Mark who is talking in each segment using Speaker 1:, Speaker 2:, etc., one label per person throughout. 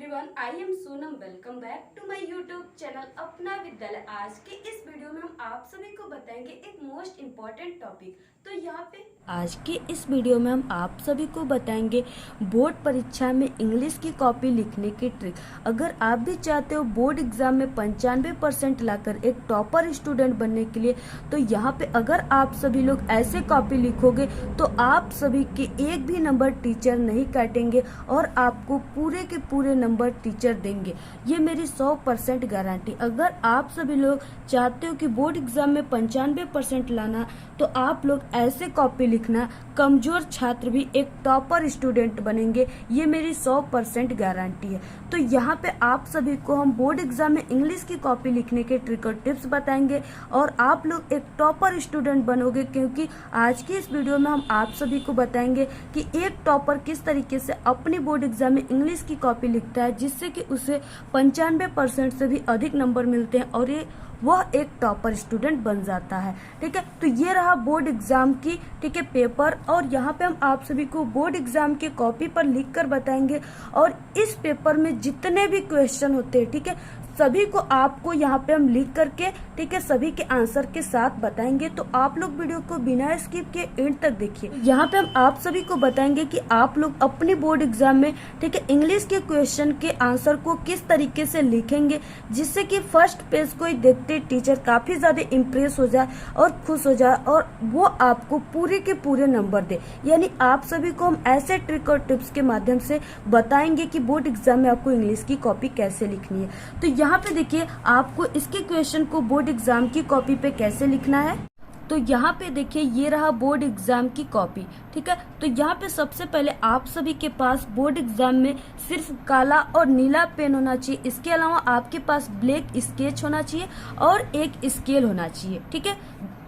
Speaker 1: Everyone, I am Sonam. Welcome back to my YouTube channel Apna Vidyalay. आज के इस वीडियो में हम आप सभी को बताएंगे एक मोस्ट इम्पॉर्टेंट टॉपिक। तो यहाँ पे आज के इस वीडियो में हम आप सभी को बताएंगे बोर्ड परीक्षा में इंग्लिश की कॉपी लिखने की ट्रिक। अगर आप भी चाहते हो बोर्ड एग्जाम में 95% लाकर एक टॉपर स्टूडेंट बनने के लिए, तो यहाँ पे अगर आप सभी लोग ऐसे कॉपी लिखोगे तो आप सभी के एक भी नंबर टीचर नहीं काटेंगे और आपको पूरे के पूरे नंबर टीचर देंगे। ये मेरी 100% गारंटी। अगर आप सभी लोग चाहते हो कि बोर्ड एग्जाम में 95% लाना, तो आप लोग ऐसे कॉपी लिखना। कमजोर छात्र भी एक टॉपर स्टूडेंट बनेंगे, ये मेरी 100% गारंटी है। तो यहाँ पे आप सभी को हम बोर्ड एग्जाम में इंग्लिश की कॉपी लिखने के ट्रिक और टिप्स बताएंगे और आप लोग एक टॉपर स्टूडेंट बनोगे, क्योंकि आज की इस वीडियो में हम आप सभी को बताएंगे कि एक टॉपर किस तरीके से अपनी बोर्ड एग्जाम में इंग्लिश की कॉपी लिखता है, जिससे कि उसे 95% से भी अधिक नंबर मिलते हैं और ये वह एक टॉपर स्टूडेंट बन जाता है। ठीक है, तो ये रहा बोर्ड एग्जाम की पेपर, और यहाँ पे हम आप सभी को बोर्ड एग्जाम के कॉपी पर लिखकर बताएंगे। और इस पेपर में जितने भी क्वेश्चन होते हैं, ठीक है, सभी को आपको यहाँ पे हम लिख करके, ठीक है, सभी के आंसर के साथ बताएंगे। तो आप लोग वीडियो को बिना स्किप के एंड तक देखिए। यहाँ पे हम आप सभी को बताएंगे कि आप लोग अपनी बोर्ड एग्जाम में, ठीक है, इंग्लिश के क्वेश्चन के आंसर को किस तरीके से लिखेंगे, जिससे कि फर्स्ट पेज को ही देखते टीचर काफी ज्यादा इम्प्रेस हो जाए और खुश हो जाए और वो आपको पूरे के पूरे नंबर दे। यानी आप सभी को हम ऐसे ट्रिक और टिप्स के माध्यम से बताएंगे कि बोर्ड एग्जाम में आपको इंग्लिश की कॉपी कैसे लिखनी है। तो यहाँ पे देखिए आपको इसके क्वेश्चन को बोर्ड एग्जाम की कॉपी पे कैसे लिखना है। तो यहाँ पे देखिए ये रहा बोर्ड एग्जाम की कॉपी। ठीक है, तो यहाँ पे सबसे पहले आप सभी के पास बोर्ड एग्जाम में सिर्फ काला और नीला पेन होना चाहिए। इसके अलावा आपके पास ब्लैक स्केच होना चाहिए और एक स्केल होना चाहिए, ठीक है,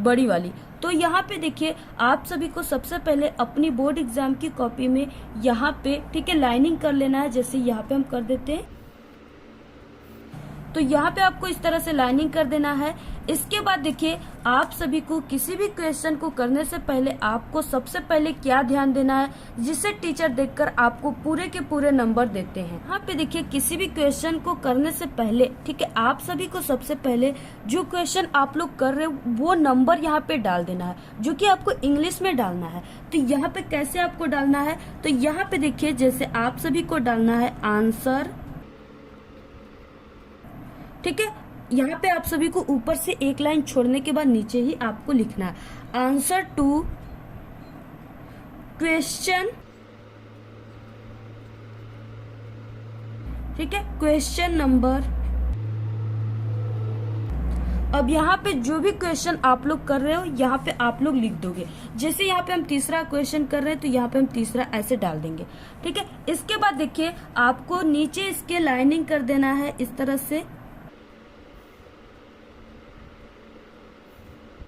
Speaker 1: बड़ी वाली। तो यहाँ पे देखिए आप सभी को सबसे पहले अपनी बोर्ड एग्जाम की कॉपी में यहाँ पे, ठीक है, लाइनिंग कर लेना है। जैसे यहाँ पे हम कर देते हैं, तो यहाँ पे आपको इस तरह से लाइनिंग कर देना है। इसके बाद देखिए आप सभी को किसी भी क्वेश्चन को करने से पहले आपको सबसे पहले क्या ध्यान देना है, जिससे टीचर देखकर आपको पूरे के पूरे नंबर देते हैं। यहाँ पे देखिए किसी भी क्वेश्चन को करने से पहले, ठीक है, आप सभी को सबसे पहले जो क्वेश्चन आप लोग कर रहे हो वो नंबर यहाँ पे डाल देना है, जो कि आपको इंग्लिश में डालना है। तो यहाँ पे कैसे आपको डालना है, तो यहाँ पे देखिए जैसे आप सभी को डालना है आंसर, ठीक है, यहाँ पे आप सभी को ऊपर से एक लाइन छोड़ने के बाद नीचे ही आपको लिखना है आंसर टू क्वेश्चन, ठीक है, क्वेश्चन नंबर। अब यहाँ पे जो भी क्वेश्चन आप लोग कर रहे हो यहाँ पे आप लोग लिख दोगे। जैसे यहाँ पे हम तीसरा क्वेश्चन कर रहे हैं तो यहाँ पे हम तीसरा ऐसे डाल देंगे। ठीक है, इसके बाद देखिए आपको नीचे इसके लाइनिंग कर देना है इस तरह से,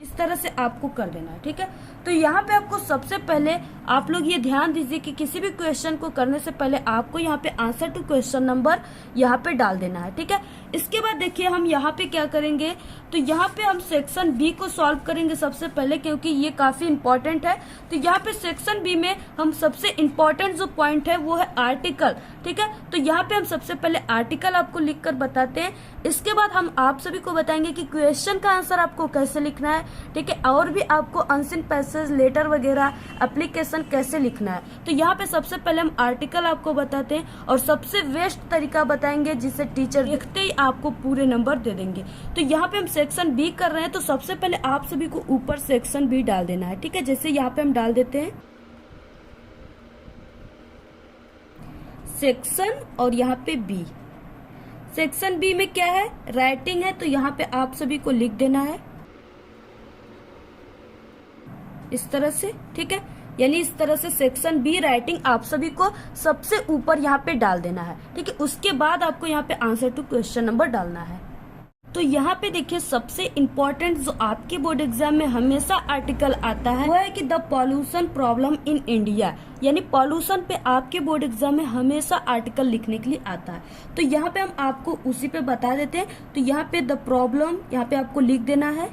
Speaker 1: इस तरह से आपको कर देना है। ठीक है, तो यहाँ पे आपको सबसे पहले आप लोग ये ध्यान दीजिए कि किसी भी क्वेश्चन को करने से पहले आपको यहाँ पे आंसर टू क्वेश्चन नंबर यहाँ पे डाल देना है। ठीक है, इसके बाद देखिए हम यहाँ पे क्या करेंगे, तो यहाँ पे हम सेक्शन बी को सॉल्व करेंगे सबसे पहले, क्योंकि ये काफी इंपॉर्टेंट है। तो यहाँ पे सेक्शन बी में हम सबसे इम्पोर्टेंट जो पॉइंट है वो है आर्टिकल। ठीक है, तो यहाँ पे हम सबसे पहले आर्टिकल आपको लिख कर बताते हैं। इसके बाद हम आप सभी को बताएंगे कि क्वेश्चन का आंसर आपको कैसे लिखना है। ठीक है, और भी आपको अनसीन पैसेज, लेटर वगैरह, एप्लीकेशन कैसे लिखना है। तो यहाँ पे सबसे पहले हम आर्टिकल आपको बताते हैं और सबसे बेस्ट तरीका बताएंगे जिससे टीचर देखते ही आपको पूरे नंबर दे देंगे। तो यहाँ पे हम सेक्शन बी कर रहे हैं, तो सबसे पहले आप सभी को ऊपर सेक्शन बी डाल देना है। ठीक है, जैसे यहाँ पे हम डाल देते हैं सेक्शन और यहाँ पे बी। सेक्शन बी में क्या है, राइटिंग है, तो यहाँ पे आप सभी को लिख देना है इस तरह से। ठीक है, यानी इस तरह से सेक्शन बी राइटिंग आप सभी को सबसे ऊपर यहाँ पे डाल देना है। ठीक है, उसके बाद आपको यहाँ पे आंसर टू क्वेश्चन नंबर डालना है। तो यहाँ पे देखिए सबसे इम्पोर्टेंट जो आपके बोर्ड एग्जाम में हमेशा आर्टिकल आता है वो है कि the pollution problem in India, यानी पॉल्यूशन पे आपके बोर्ड एग्जाम में हमेशा आर्टिकल लिखने के लिए आता है। तो यहाँ पे हम आपको उसी पे बता देते हैं। तो यहाँ पे द प्रॉब्लम, यहाँ पे आपको लिख देना है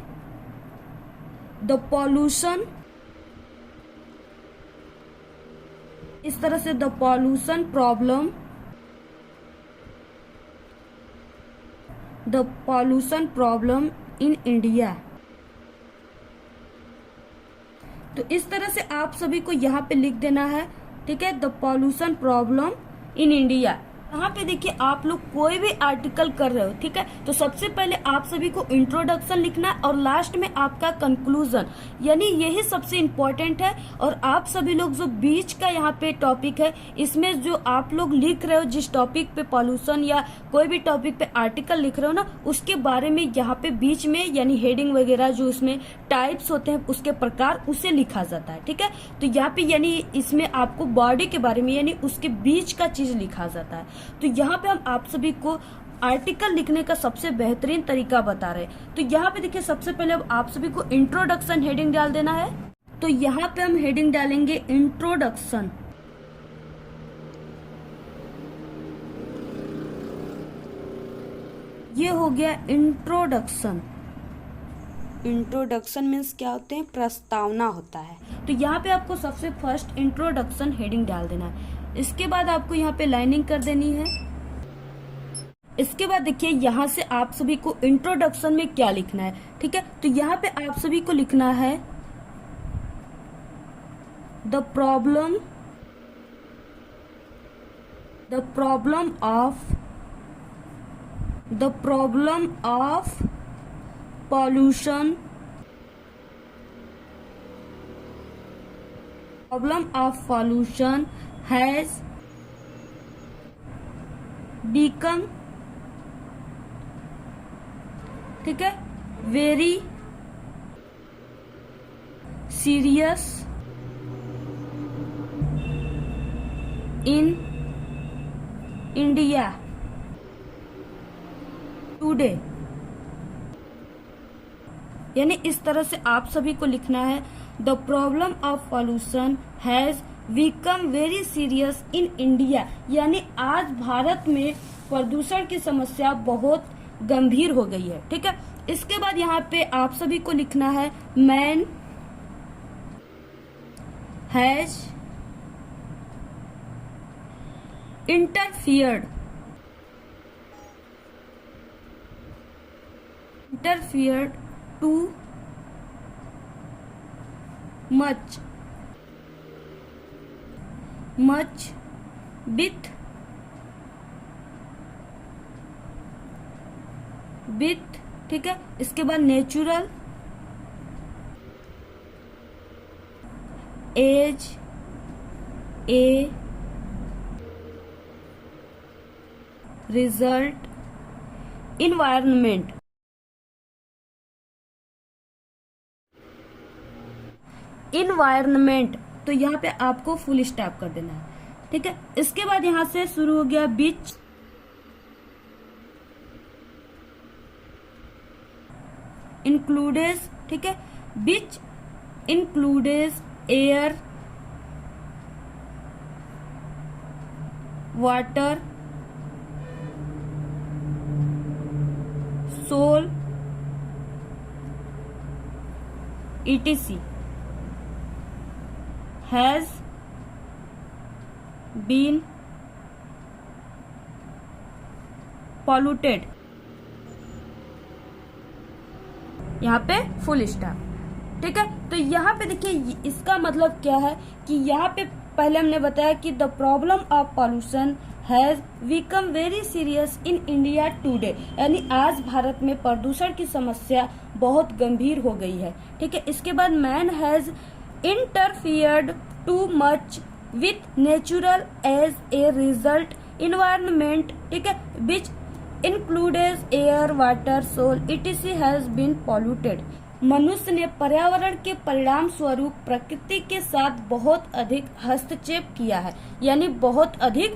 Speaker 1: द पॉल्यूशन, इस तरह से the pollution problem the pollution problem in India. तो इस तरह से आप सभी को यहाँ पे लिख देना है, ठीक है, the pollution problem in India. यहाँ पे देखिए आप लोग कोई भी आर्टिकल कर रहे हो, ठीक है, तो सबसे पहले आप सभी को इंट्रोडक्शन लिखना है और लास्ट में आपका कंक्लूजन, यानी यही सबसे इम्पोर्टेंट है। और आप सभी लोग जो बीच का यहाँ पे टॉपिक है, इसमें जो आप लोग लिख रहे हो, जिस टॉपिक पे पॉल्यूशन या कोई भी टॉपिक पे आर्टिकल लिख रहे हो ना, उसके बारे में यहाँ पे बीच में यानी हेडिंग वगैरह जो उसमें टाइप्स होते हैं, उसके प्रकार, उसे लिखा जाता है, ठीक है। तो यहाँ पे यानी इसमें आपको बॉडी के बारे में यानी उसके बीच का चीज लिखा जाता है। तो यहाँ पे हम आप सभी को आर्टिकल लिखने का सबसे बेहतरीन तरीका बता रहे हैं। तो यहाँ पे देखिए सबसे पहले अब आप सभी को इंट्रोडक्शन हेडिंग डाल देना है। तो यहाँ पे हम हेडिंग डालेंगे इंट्रोडक्शन। ये हो गया इंट्रोडक्शन। इंट्रोडक्शन मीन्स क्या होते हैं, प्रस्तावना होता है। तो यहाँ पे आपको सबसे फर्स्ट इंट्रोडक्शन हेडिंग डाल देना है। इसके बाद आपको यहाँ पे लाइनिंग कर देनी है। इसके बाद देखिए यहाँ से आप सभी को इंट्रोडक्शन में क्या लिखना है, ठीक है। तो यहाँ पे आप सभी को लिखना है the problem of pollution has become, ठीक है, very serious in India today। यानी इस तरह से आप सभी को लिखना है the problem of pollution has become very serious in India, यानी आज भारत में प्रदूषण की समस्या बहुत गंभीर हो गई है, ठीक है। इसके बाद यहाँ पे आप सभी को लिखना है man has interfered to much with, ठीक है। इसके बाद natural as a result environment, तो यहाँ पे आपको फुल स्टॉप कर देना है, ठीक है। इसके बाद यहाँ से शुरू हो गया बीच, इंक्लूडेस, ठीक है, beach includes air, water, soil, etc has been polluted। यहाँ पे फुल स्टॉप, ठीक है। तो यहाँ पे देखिए इसका मतलब क्या है कि यहाँ पे पहले हमने बताया कि the problem of pollution has become very serious in India today, यानी आज भारत में प्रदूषण की समस्या बहुत गंभीर हो गई है, ठीक है। इसके बाद man has interfered too much with natural as a result environment, ठीक है, which includes air, water, soil, etc has been polluted। मनुष्य ने पर्यावरण के परिणाम स्वरूप प्रकृति के साथ बहुत अधिक हस्तक्षेप किया है, यानी बहुत अधिक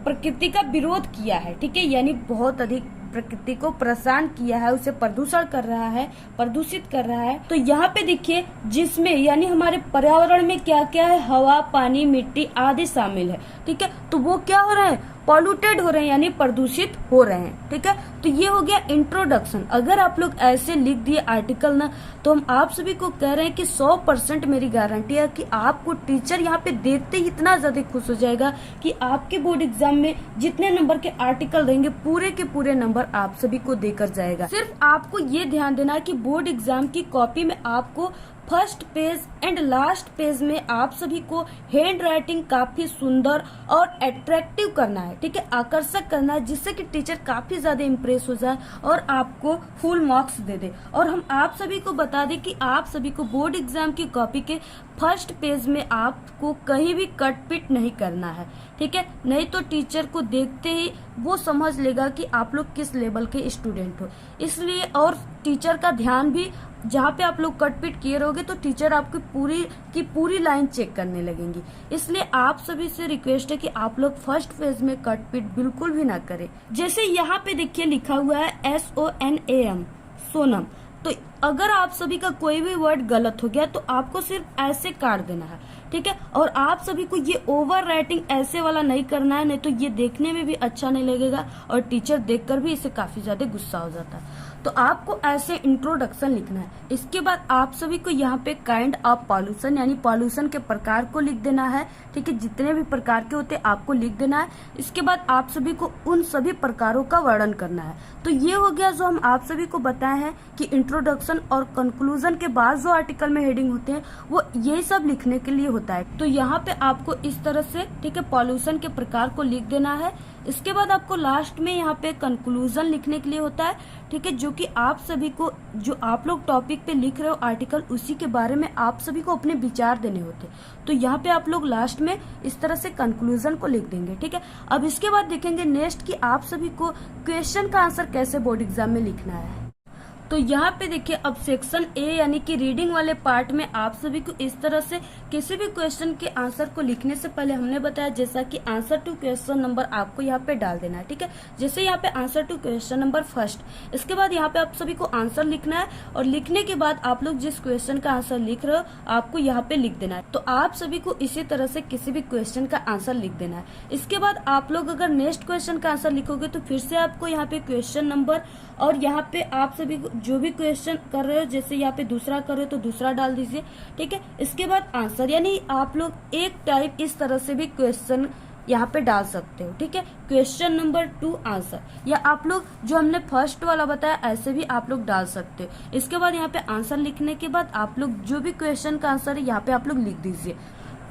Speaker 1: प्रकृति का विरोध किया है, ठीक है, यानी बहुत अधिक प्रकृति को परेशान किया है, उसे प्रदूषण कर रहा है, प्रदूषित कर रहा है। तो यहाँ पे देखिए जिसमें यानी हमारे पर्यावरण में क्या क्या है, हवा, पानी, मिट्टी आदि शामिल है, ठीक है। तो वो क्या हो रहा है, पॉल्यूटेड हो रहे हैं यानी प्रदूषित हो रहे हैं। ठीक है, तो ये हो गया इंट्रोडक्शन। अगर आप लोग ऐसे लिख दिए आर्टिकल ना, तो हम आप सभी को कह रहे हैं कि 100% मेरी गारंटी है कि आपको टीचर यहाँ पे देखते ही इतना ज्यादा खुश हो जाएगा कि आपके बोर्ड एग्जाम में जितने नंबर के आर्टिकल रहेंगे पूरे के पूरे नंबर आप सभी को देकर जाएगा। सिर्फ आपको ये ध्यान देना है कि बोर्ड एग्जाम की कॉपी में आपको first page and last page में आप सभी को हैंड राइटिंग काफी सुंदर और अट्रैक्टिव करना है। ठीक है, आकर्षक करना है, जिससे कि टीचर काफी ज्यादा इम्प्रेस हो जाए और आपको फुल मार्क्स दे दे। और हम आप सभी को बता दें कि आप सभी को बोर्ड एग्जाम की कॉपी के फर्स्ट पेज में आपको कहीं भी कट पिट नहीं करना है। ठीक है, नहीं तो टीचर को देखते ही वो समझ लेगा कि आप लोग किस लेवल के स्टूडेंट हो। इसलिए और टीचर का ध्यान भी जहाँ पे आप लोग कटपिट किए रहोगे तो टीचर आपकी पूरी लाइन चेक करने लगेंगी। इसलिए आप सभी से रिक्वेस्ट है कि आप लोग फर्स्ट पेज में कटपिट बिल्कुल भी ना करें। जैसे यहाँ पे देखिए लिखा हुआ है SONAM सोनम, तो अगर आप सभी का कोई भी वर्ड गलत हो गया तो आपको सिर्फ ऐसे काट देना है। ठीक है, और आप सभी को ये ओवर राइटिंग ऐसे वाला नहीं करना है, नहीं तो ये देखने में भी अच्छा नहीं लगेगा और टीचर देखकर भी इसे काफी ज्यादा गुस्सा हो जाता है। तो आपको ऐसे इंट्रोडक्शन लिखना है। इसके बाद आप सभी को यहाँ पे काइंड ऑफ पॉल्यूशन यानी पॉल्यूशन के प्रकार को लिख देना है। ठीक है, जितने भी प्रकार के होते हैं आपको लिख देना है। इसके बाद आप सभी को उन सभी प्रकारों का वर्णन करना है। तो ये हो गया जो हम आप सभी को बताए हैं कि इंट्रोडक्शन और कंक्लूजन के बाद जो आर्टिकल में हेडिंग होते हैं वो यही सब लिखने के लिए होता है। तो यहाँ पे आपको इस तरह से ठीक है पॉल्यूशन के प्रकार को लिख देना है। इसके बाद आपको लास्ट में यहाँ पे कंक्लूजन लिखने के लिए होता है। ठीक है, जो कि आप सभी को जो आप लोग टॉपिक पे लिख रहे हो आर्टिकल उसी के बारे में आप सभी को अपने विचार देने होते। तो यहाँ पे आप लोग लास्ट में इस तरह से कंक्लूजन को लिख देंगे। ठीक है, अब इसके बाद देखेंगे नेक्स्ट कि आप सभी को क्वेश्चन का आंसर कैसे बोर्ड एग्जाम में लिखना है। तो यहाँ पे देखिए अब सेक्शन ए यानी कि रीडिंग वाले पार्ट में आप सभी को इस तरह से किसी भी क्वेश्चन के आंसर को लिखने से पहले हमने बताया जैसा कि आंसर टू क्वेश्चन नंबर आपको यहाँ पे डाल देना है। ठीक है, जैसे यहाँ पे answer to question number first, इसके बाद यहाँ पे आप सभी को आंसर लिखना है और लिखने के बाद आप लोग जिस क्वेश्चन का आंसर लिख रहे हो आपको यहाँ पे लिख देना है। तो आप सभी को इसी तरह से किसी भी क्वेश्चन का आंसर लिख देना है। इसके बाद आप लोग अगर नेक्स्ट क्वेश्चन का आंसर लिखोगे तो फिर से आपको यहाँ पे क्वेश्चन नंबर और यहाँ पे आप सभी जो भी क्वेश्चन कर रहे हो जैसे यहाँ पे दूसरा कर रहे हो तो दूसरा डाल दीजिए। ठीक है, इसके बाद आंसर यानी आप लोग एक टाइप इस तरह से भी क्वेश्चन यहाँ पे डाल सकते हो। ठीक है, क्वेश्चन नंबर 2 आंसर, या आप लोग जो हमने फर्स्ट वाला बताया ऐसे भी आप लोग डाल सकते हो। इसके बाद यहाँ पे आंसर लिखने के बाद आप लोग जो भी क्वेश्चन का आंसर है यहाँ पे आप लोग लिख दीजिए।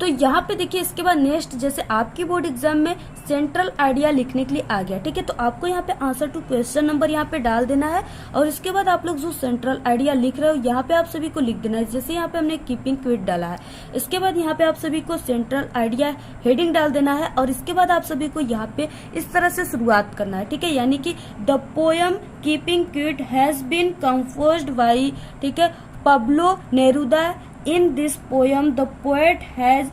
Speaker 1: तो यहाँ पे देखिए इसके बाद नेक्स्ट जैसे आपकी बोर्ड एग्जाम में सेंट्रल आइडिया लिखने के लिए आ गया। ठीक है, तो आपको यहाँ पे आंसर टू क्वेश्चन नंबर यहाँ पे डाल देना है और इसके बाद आप लोग जो सेंट्रल आइडिया लिख रहे हो यहाँ पे आप सभी को लिख देना है। जैसे यहाँ पे हमने कीपिंग क्विट डाला है, इसके बाद यहाँ पे आप सभी को सेंट्रल आइडिया हेडिंग डाल देना है और इसके बाद आप सभी को यहाँ पे इस तरह से शुरुआत करना है। ठीक है, यानी कि the poem keeping quiet has been composed by ठीक है Pablo Neruda. In this poem, the poet has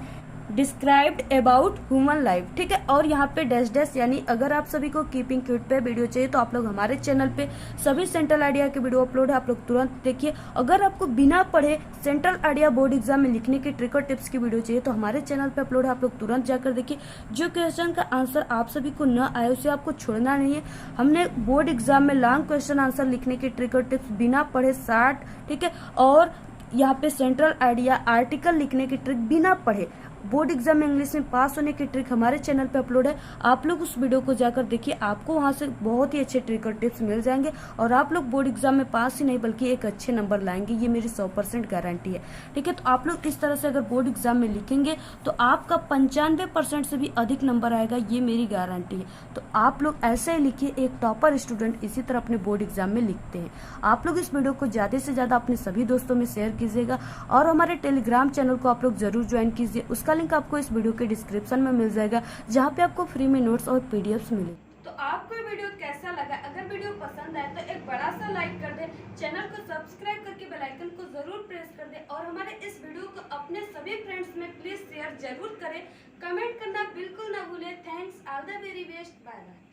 Speaker 1: described about human life. ठीक है, और यहाँ पे डैश डैश यानी अगर आप सभी को कीपिंग क्विट पे वीडियो चाहिए तो आप लोग हमारे चैनल पे सभी सेंट्रल आइडिया के वीडियो अपलोड है, आप लोग तुरंत देखिए। अगर आपको बिना पढ़े सेंट्रल आइडिया बोर्ड एग्जाम में लिखने की ट्रिक और टिप्स की वीडियो चाहिए तो हमारे चैनल पे अपलोड है, आप लोग तुरंत जाकर देखिए। जो क्वेश्चन का आंसर आप सभी को न आए उसे आपको छोड़ना नहीं है। हमने बोर्ड एग्जाम में लॉन्ग क्वेश्चन आंसर लिखने की ट्रिक और टिप्स बिना पढ़े 60 ठीक है, और यहाँ पे सेंट्रल आइडिया आर्टिकल लिखने की ट्रिक बिना पढ़े बोर्ड एग्जाम में इंग्लिश में पास होने की ट्रिक हमारे चैनल पे अपलोड है, आप लोग उस वीडियो को जाकर देखिए। आपको वहां से बहुत ही अच्छे ट्रिक और टिप्स मिल जाएंगे और आप लोग बोर्ड एग्जाम में पास ही नहीं बल्कि एक अच्छे नंबर लाएंगे, ये मेरी 100% गारंटी है। ठीक है, तो आप लोग इस तरह से अगर बोर्ड एग्जाम में लिखेंगे तो आपका 95% से भी अधिक नंबर आएगा, ये मेरी गारंटी है। तो आप लोग ऐसे ही लिखिए, एक टॉपर स्टूडेंट इसी तरह अपने बोर्ड एग्जाम में लिखते हैं। आप लोग इस वीडियो को ज्यादा से ज्यादा अपने सभी दोस्तों में शेयर कीजिएगा और हमारे टेलीग्राम चैनल को आप लोग जरूर ज्वाइन कीजिए, उसका लिंक आपको इस वीडियो के डिस्क्रिप्शन में मिल जाएगा, जहां पे आपको फ्री में नोट्स और पीडीएफ्स मिले। तो आपको ये वीडियो कैसा लगा? अगर वीडियो पसंद आए तो एक बड़ा सा लाइक कर दे, चैनल को सब्सक्राइब करके बेल आइकन को जरूर प्रेस कर दे और हमारे इस वीडियो को अपने सभी फ्रेंड्स में प्लीज शेयर जरूर करें। कमेंट करना बिल्कुल ना भूले। Thanks, all the very best, bye bye.